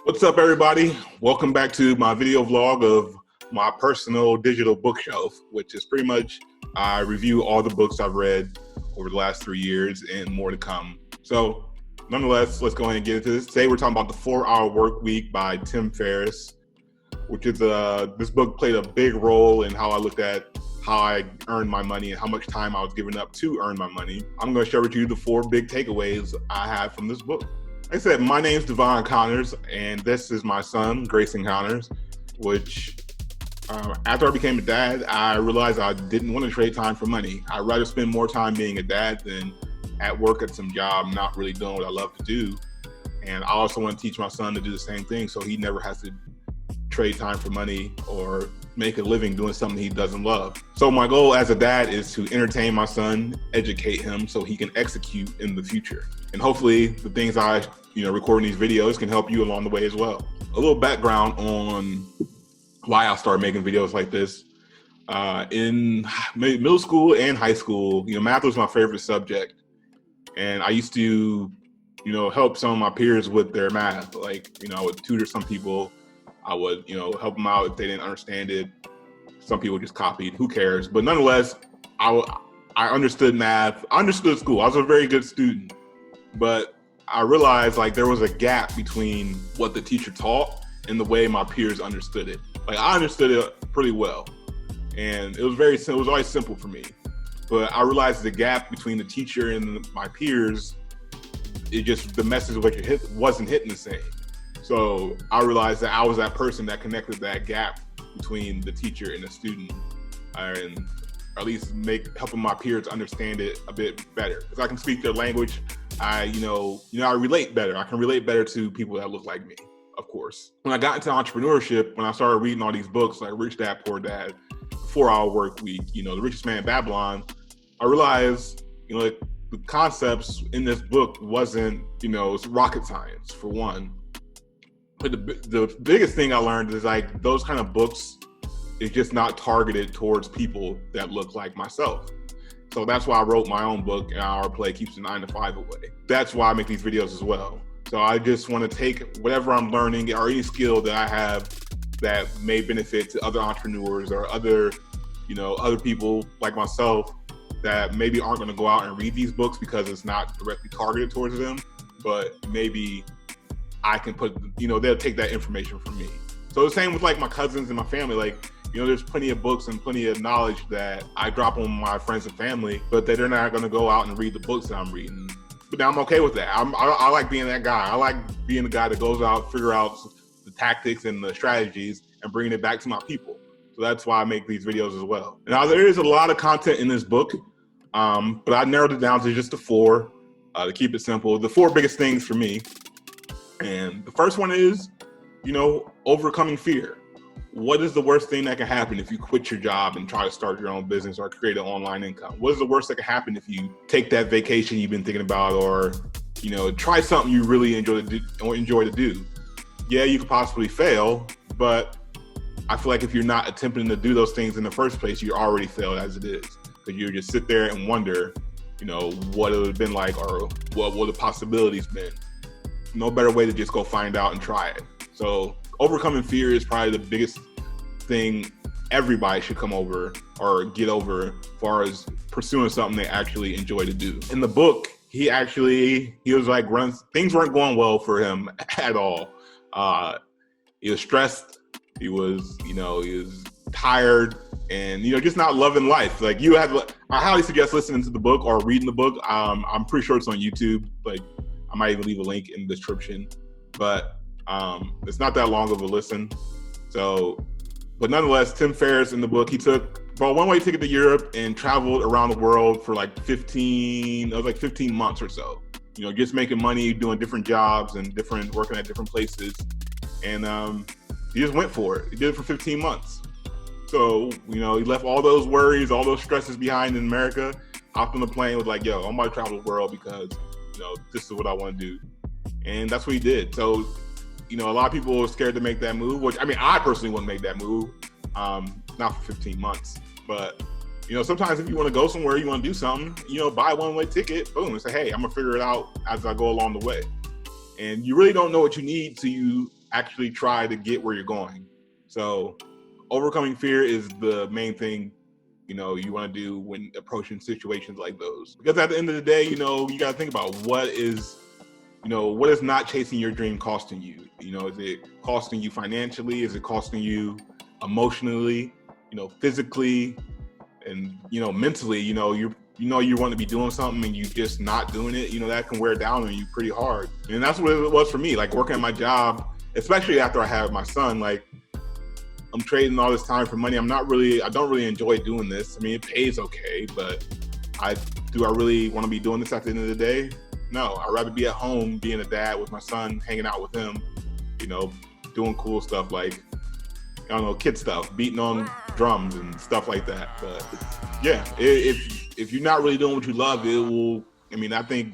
What's up, everybody? Welcome back to my video vlog of my personal digital bookshelf, which is pretty much I review all the books I've read over the last 3 years and more to come. So nonetheless, let's go ahead and get into this. Today we're talking about The 4-Hour Workweek by Tim Ferriss, which is this book played a big role in how I looked at how I earned my money and how much time I was giving up to earn my money. I'm going to share with you the 4 big takeaways I have from this book. Like I said, my name's Devon Connors, and this is my son, Grayson Connors, which after I became a dad, I realized I didn't want to trade time for money. I'd rather spend more time being a dad than at work at some job, not really doing what I love to do. And I also want to teach my son to do the same thing so he never has to trade time for money or make a living doing something he doesn't love. So my goal as a dad is to entertain my son, educate him so he can execute in the future. And hopefully the things I record in these videos can help you along the way as well. A little background on why I started making videos like this. In middle school and high school, math was my favorite subject. And I used to, help some of my peers with their math. Like, I would tutor some people. I would, help them out if they didn't understand it. Some people just copied, who cares? But nonetheless, I understood math. I understood school. I was a very good student. But I realized there was a gap between what the teacher taught and the way my peers understood it. I understood it pretty well. And it was very simple. It was always simple for me. But I realized the gap between the teacher and my peers, the message wasn't hitting the same. So I realized that I was that person that connected that gap between the teacher and the student, and at least helping my peers understand it a bit better. Because I can speak their language, I relate better. I can relate better to people that look like me, of course. When I got into entrepreneurship, when I started reading all these books like Rich Dad, Poor Dad, 4-Hour Workweek, The Richest Man in Babylon, I realized, the concepts in this book wasn't, it's rocket science for one. But the biggest thing I learned is those kind of books is just not targeted towards people that look like myself. So that's why I wrote my own book, An Hour Play Keeps the 9 to 5 away. That's why I make these videos as well. So I just want to take whatever I'm learning or any skill that I have that may benefit to other entrepreneurs or other people like myself that maybe aren't going to go out and read these books because it's not directly targeted towards them, but maybe I can they'll take that information from me. So the same with my cousins and my family, there's plenty of books and plenty of knowledge that I drop on my friends and family, but that they're not going to go out and read the books that I'm reading. But I'm okay with that. I like being that guy. I like being the guy that goes out, figure out the tactics and the strategies and bringing it back to my people. So that's why I make these videos as well. Now, there is a lot of content in this book, but I narrowed it down to just the 4 to keep it simple. The 4 biggest things for me. And the first one is, overcoming fear. What is the worst thing that can happen if you quit your job and try to start your own business or create an online income? What is the worst that can happen if you take that vacation you've been thinking about or, try something you really enjoy to do? Yeah, you could possibly fail, but I feel like if you're not attempting to do those things in the first place, you already failed as it is. Because you just sit there and wonder, what it would have been like or what would the possibilities been. No better way to just go find out and try it. So overcoming fear is probably the biggest thing everybody should come over or get over as far as pursuing something they actually enjoy to do. In the book, he was things weren't going well for him at all. He was stressed. He was tired and, just not loving life. I highly suggest listening to the book or reading the book. I'm pretty sure it's on YouTube. I might even leave a link in the description, but it's not that long of a listen. But nonetheless, Tim Ferriss in the book, he took a one-way ticket to Europe and traveled around the world for 15 months or so. Just making money, doing different jobs and working at different places. And he just went for it. He did it for 15 months. So, he left all those worries, all those stresses behind in America, hopped on the plane, was like, yo, I'm about to travel the world because this is what I want to do. And that's what he did. So, a lot of people are scared to make that move, which, I personally wouldn't make that move, not for 15 months. But, sometimes if you want to go somewhere, you want to do something, buy a one-way ticket, boom, and say, hey, I'm going to figure it out as I go along the way. And you really don't know what you need till you actually try to get where you're going. So overcoming fear is the main thing, you want to do when approaching situations like those. Because at the end of the day, you got to think about what is not chasing your dream costing you? Is it costing you financially? Is it costing you emotionally, physically, and, mentally? You want to be doing something and you just not doing it, that can wear down on you pretty hard. And that's what it was for me, like working at my job, especially after I had my son. Like, I'm trading all this time for money. I don't really enjoy doing this. I mean, it pays okay, but do I really want to be doing this at the end of the day? No, I'd rather be at home being a dad with my son, hanging out with him, doing cool stuff like, kid stuff, beating on drums and stuff like that. But yeah, if you're not really doing what you love, I think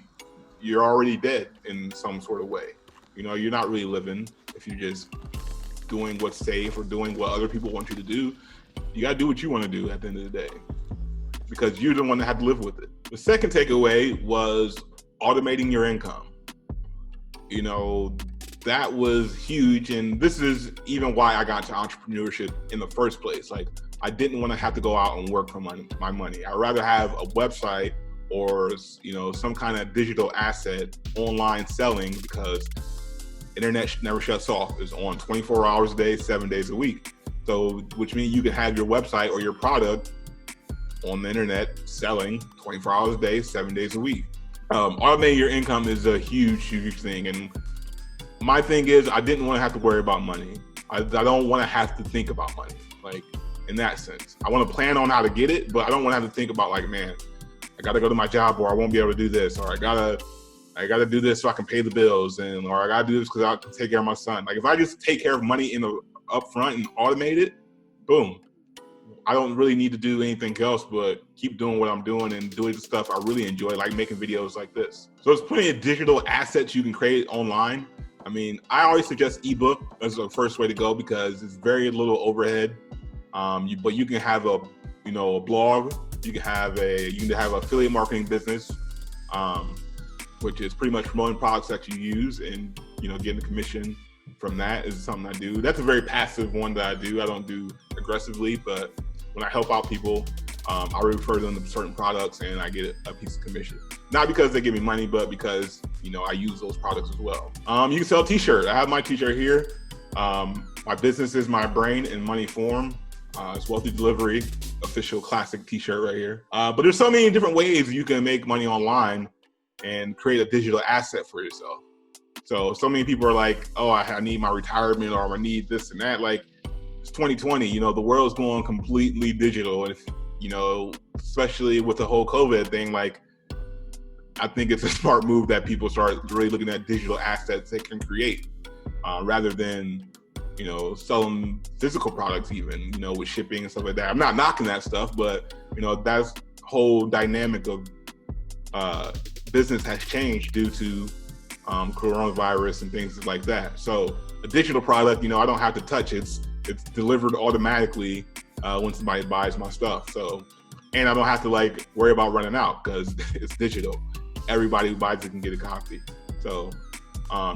you're already dead in some sort of way. You're not really living if you're just doing what's safe or doing what other people want you to do. You got to do what you want to do at the end of the day, because you're the one that had to live with it. The second takeaway was automating your income. That was huge. And this is even why I got into entrepreneurship in the first place. Like, I didn't want to have to go out and work for my money. I'd rather have a website or, some kind of digital asset online selling, because internet never shuts off. It's on 24 hours a day, 7 days a week. So, which means you can have your website or your product on the internet selling 24 hours a day, 7 days a week. Automating your income is a huge thing. And my thing is, I didn't want to have to worry about money. I don't want to have to think about money, like, in that sense. I want to plan on how to get it, but I don't want to have to think about, like, man, I got to go to my job or I won't be able to do this, or I gotta do this so I can pay the bills, or I gotta do this because I can take care of my son. Like, if I just take care of money up front and automate it, boom. I don't really need to do anything else but keep doing what I'm doing and doing the stuff I really enjoy, like making videos like this. So there's plenty of digital assets you can create online. I mean, I always suggest ebook as the first way to go, because it's very little overhead. But you can have a blog. You can have affiliate marketing business, which is pretty much promoting products that you use and getting a commission from that is something I do. That's a very passive one that I do. I don't do aggressively, but when I help out people, I refer them to certain products and I get a piece of commission. Not because they give me money, but because I use those products as well. You can sell a t-shirt. I have my t-shirt here. My business is my brain in money form. It's Wealthy Delivery, official classic t-shirt right here. But there's so many different ways you can make money online and create a digital asset for yourself. So many people are like, oh, I need my retirement, or I need this and that. Like, it's 2020, the world's going completely digital. And if, especially with the whole COVID thing, like, I think it's a smart move that people start really looking at digital assets they can create, rather than, selling physical products even, with shipping and stuff like that. I'm not knocking that stuff, but, that's whole dynamic of business has changed due to coronavirus and things like that. So a digital product, I don't have to touch it. It's delivered automatically when somebody buys my stuff. So, and I don't have to worry about running out because it's digital. Everybody who buys it can get a copy. So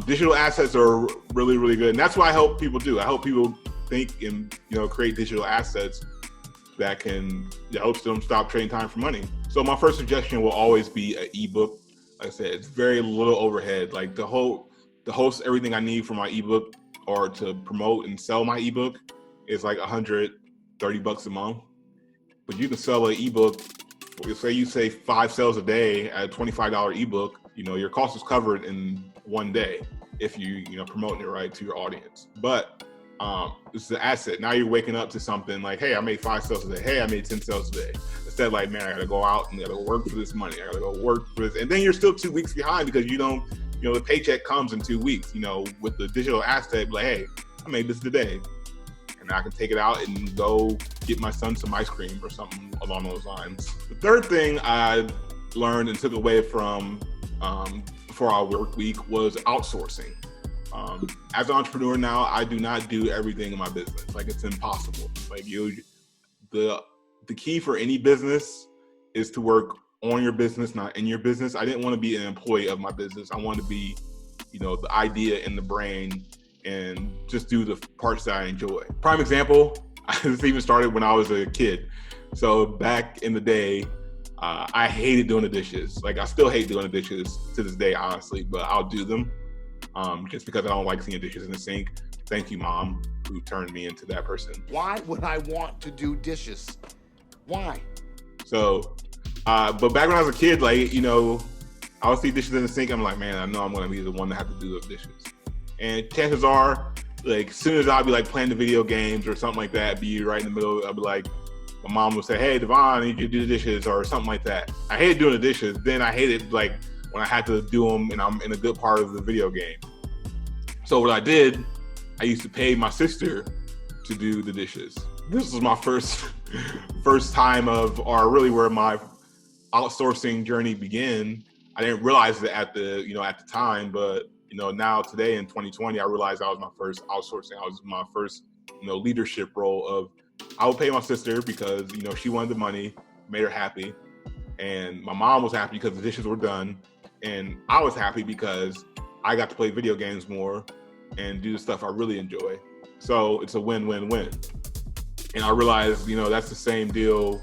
digital assets are really, really good. And that's what I help people do. I help people think and, create digital assets that helps them stop trading time for money. So my first suggestion will always be an ebook. Like I said, it's very little overhead. Like to host everything I need for my ebook or to promote and sell my ebook is like $130 a month. But you can sell an ebook, say you say 5 sales a day at a $25 ebook, your cost is covered in one day if you promoting it right to your audience. But it's an asset. Now you're waking up to something like, hey, I made 5 sales a day. Hey, I made 10 sales a day. Instead, man, I gotta go out and I gotta work for this money. I gotta go work for this. And then you're still 2 weeks behind because the paycheck comes in 2 weeks. With the digital asset, hey, I made this today. And I can take it out and go get my son some ice cream or something along those lines. The third thing I learned and took away from for our work week was outsourcing. As an entrepreneur now, I do not do everything in my business. It's impossible. The key for any business is to work on your business, not in your business. I didn't want to be an employee of my business. I wanted to be, the idea in the brain and just do the parts that I enjoy. Prime example, this even started when I was a kid. So back in the day, I hated doing the dishes. Like I still hate doing the dishes to this day, honestly, but I'll do them just because I don't like seeing dishes in the sink. Thank you, Mom, who turned me into that person. Why would I want to do dishes? Why? So, but back when I was a kid, like, you know, I would see dishes in the sink. I'm like, man, I know I'm going to be the one that have to do those dishes. And chances are, like, as soon as I'll be like playing the video games or something like that, be right in the middle, I'll be like, my mom would say, hey, Devon, I need you to do the dishes or something like that. I hated doing the dishes. Then I hated like when I had to do them and I'm in a good part of the video game. So what I did, I used to pay my sister to do the dishes. This was my first time of, or really where my outsourcing journey began. I didn't realize it at the time, but now today in 2020, I realized that was my first outsourcing. I was my first, leadership role of, I would pay my sister because, she wanted the money, made her happy. And my mom was happy because the dishes were done. And I was happy because I got to play video games more and do the stuff I really enjoy. So it's a win-win-win. And I realized, that's the same deal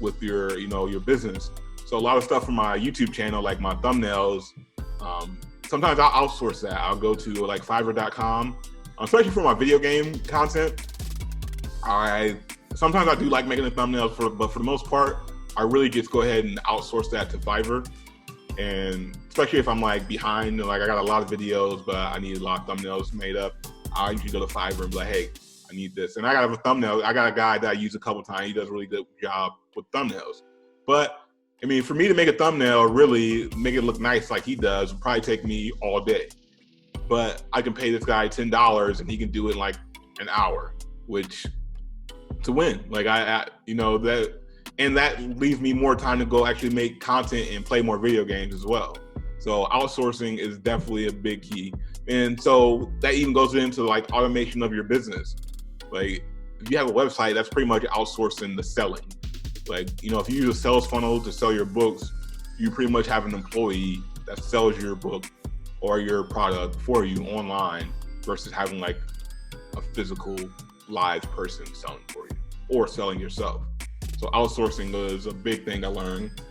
with your, your business. So a lot of stuff from my YouTube channel, like my thumbnails, sometimes I'll outsource that. I'll go to like Fiverr.com, especially for my video game content. Sometimes I do like making the thumbnails, but for the most part, I really just go ahead and outsource that to Fiverr. And especially if I'm like behind, like I got a lot of videos, but I need a lot of thumbnails made up, I usually go to Fiverr and be like, hey, I need this. And I got a thumbnail. I got a guy that I use a couple times. He does a really good job with thumbnails. But I mean, for me to make a thumbnail, really make it look nice like he does, would probably take me all day. But I can pay this guy $10 and he can do it in like an hour, which to win. Like that leaves me more time to go actually make content and play more video games as well. So outsourcing is definitely a big key. And so that even goes into like automation of your business. Like if you have a website, that's pretty much outsourcing the selling. Like, if you use a sales funnel to sell your books, you pretty much have an employee that sells your book or your product for you online versus having like a physical live person selling for you or selling yourself. So outsourcing is a big thing I learned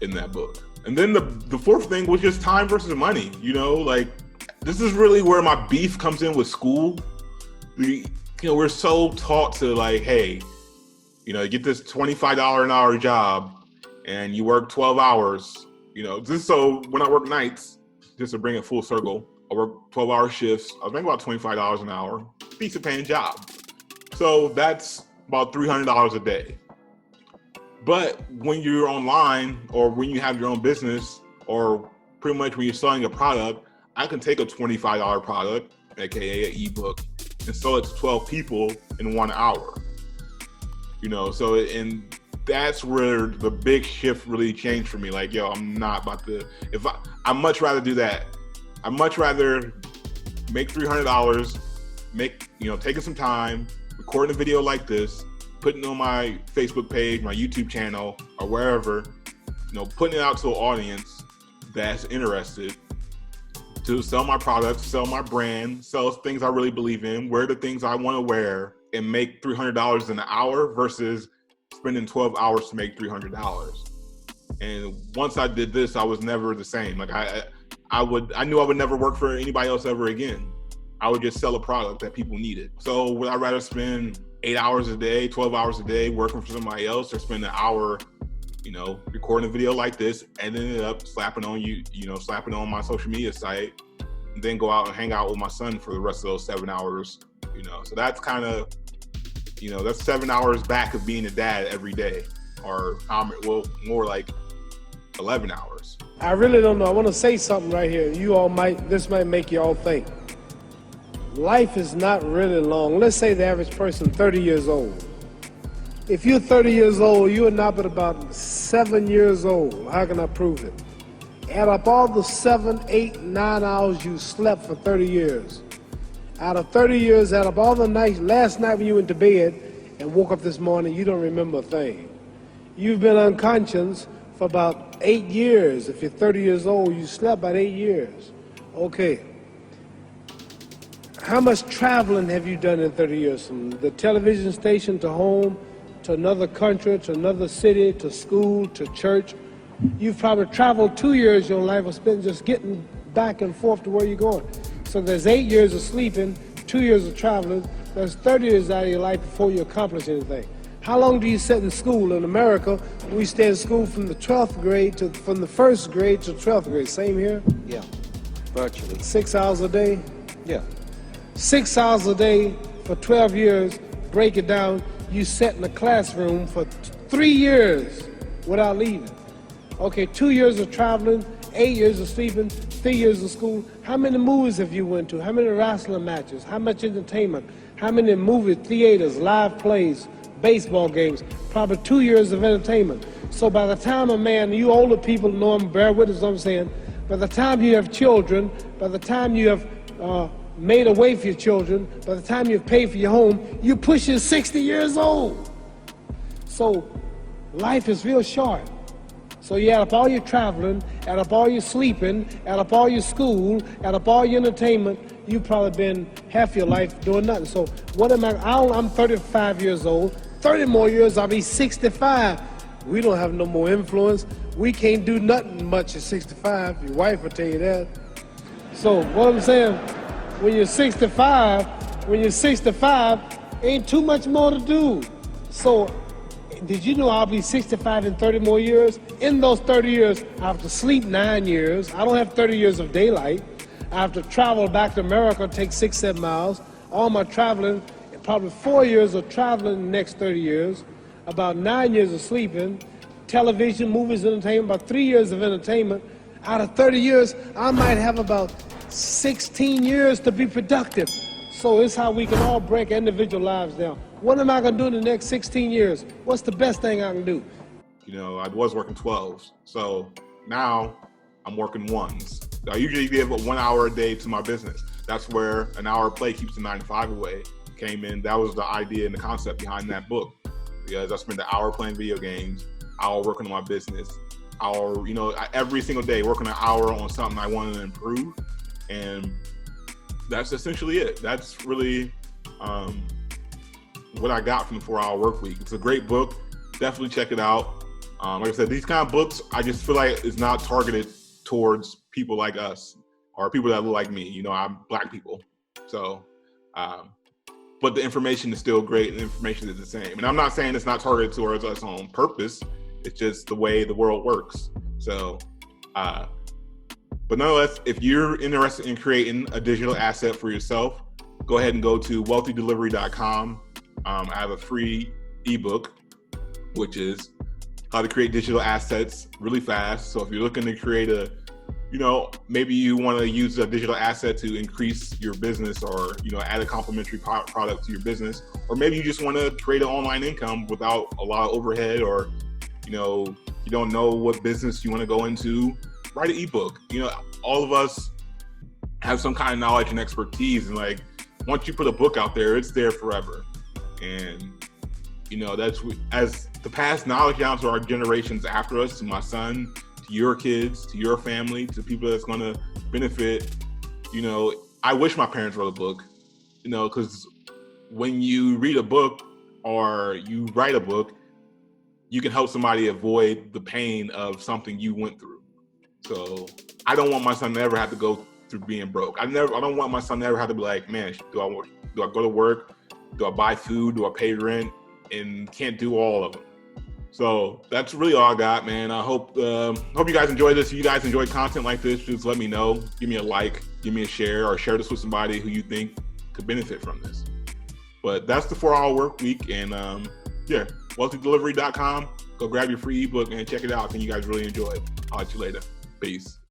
in that book. And then the fourth thing was just time versus money. Like this is really where my beef comes in with school. We're so taught to like, hey, you get this $25 an hour job and you work 12 hours, just so when I work nights, just to bring it full circle, I work 12-hour shifts. I was making about $25 an hour, decent paying job. So that's about $300 a day. But when you're online or when you have your own business or pretty much when you're selling a product, I can take a $25 product, AKA an ebook, and sell it to 12 people in 1 hour. And that's where the big shift really changed for me. Like, yo, I'm not about to, I'd much rather do that. I'd much rather make $300, taking some time, recording a video like this, putting it on my Facebook page, my YouTube channel, or wherever, putting it out to an audience that's interested to sell my products, sell my brand, sell things I really believe in, wear the things I want to wear, and make $300 an hour versus spending 12 hours to make $300. And once I did this, I was never the same. Like I knew I would never work for anybody else ever again. I would just sell a product that people needed. So would I rather spend 8 hours a day, 12 hours a day working for somebody else, or spend an hour, recording a video like this, editing it up, slapping on my social media site, and then go out and hang out with my son for the rest of those 7 hours, So that's kind of, that's 7 hours back of being a dad every day, or more like 11 hours. I really don't know. I want to say something right here. This might make you all think. Life is not really long. Let's say the average person 30 years old. If you're 30 years old, you are not but about 7 years old. How can I prove it? Add up all the 7, 8, 9 hours you slept for 30 years. Out of 30 years, add up all the nights, last night when you went to bed and woke up this morning, you don't remember a thing. You've been unconscious for about 8 years. If you're 30 years old, you slept about 8 years. Okay. How much traveling have you done in 30 years? From the television station to home, to another country, to another city, to school, to church. You've probably traveled 2 years of your life or spent just getting back and forth to where you're going. So there's 8 years of sleeping, 2 years of traveling. There's 30 years out of your life before you accomplish anything. How long do you sit in school? In America, we stay in school from the 12th grade from the 1st grade to 12th grade. Same here? Yeah, virtually. 6 hours a day? Yeah. 6 hours a day for 12 years, break it down, you sat in the classroom for 3 years without leaving. Okay, 2 years of traveling, 8 years of sleeping, 3 years of school. How many movies have you went to? How many wrestling matches? How much entertainment? How many movie theaters, live plays, baseball games? Probably 2 years of entertainment. So by the time a man, you older people know him, bear with us what I'm saying, by the time you have children, by the time you have made a way for your children, by the time you've paid for your home, you're pushing 60 years old. So life is real short. So you add up all your traveling, add up all your sleeping, add up all your school, add up all your entertainment, you've probably been half your life doing nothing. So what am I'm 35 years old, 30 more years I'll be 65. We don't have no more influence. We can't do nothing much at 65. Your wife will tell you that. So what I'm saying, when you're 65, ain't too much more to do. So did you know I'll be 65 in 30 more years? In those 30 years, I have to sleep 9 years. I don't have 30 years of daylight. I have to travel back to America, take 6-7 miles. All my traveling, probably 4 years of traveling in the next 30 years, about 9 years of sleeping, television, movies, entertainment, about 3 years of entertainment. Out of 30 years, I might have about 16 years to be productive. So it's how we can all break individual lives down. What am I going to do in the next 16 years? What's the best thing I can do? You know, I was working 12s. So now I'm working 1s. I usually give 1 hour a day to my business. That's where an hour of play keeps the 9 to 5 away came in. That was the idea and the concept behind that book. Because I spent an hour playing video games, hour working on my business, hour, you know, every single day working an hour on something I wanted to improve. And that's essentially it. That's really what I got from the 4-Hour Workweek. It's a great book. Definitely check it out. Like I said, these kind of books, I just feel like it's not targeted towards people like us or people that look like me. You know, I'm Black people. So, but the information is still great and the information is the same. And I'm not saying it's not targeted towards us on purpose. It's just the way the world works. So, but nonetheless, if you're interested in creating a digital asset for yourself, go ahead and go to wealthydelivery.com. I have a free ebook, which is how to create digital assets really fast. So if you're looking to create maybe you want to use a digital asset to increase your business or, add a complementary product to your business, or maybe you just want to create an online income without a lot of overhead, or, you don't know what business you want to go into, write an ebook. All of us have some kind of knowledge and expertise, and once you put a book out there, it's there forever. And that's as the past knowledge down to our generations after us, to my son, to your kids, to your family, to people that's going to benefit. I wish my parents wrote a book, because when you read a book or you write a book, you can help somebody avoid the pain of something you went through. So I don't want my son to ever have to go through being broke. I don't want my son to ever have to be like, man, do I go to work? Do I buy food? Do I pay rent? And can't do all of them. So that's really all I got, man. I hope you guys enjoyed this. If you guys enjoy content like this, just let me know. Give me a like, give me a share, or share this with somebody who you think could benefit from this. But that's the 4-Hour Workweek. And wealthydelivery.com. Go grab your free ebook and check it out. I think you guys really enjoy it. I'll let you later. Peace.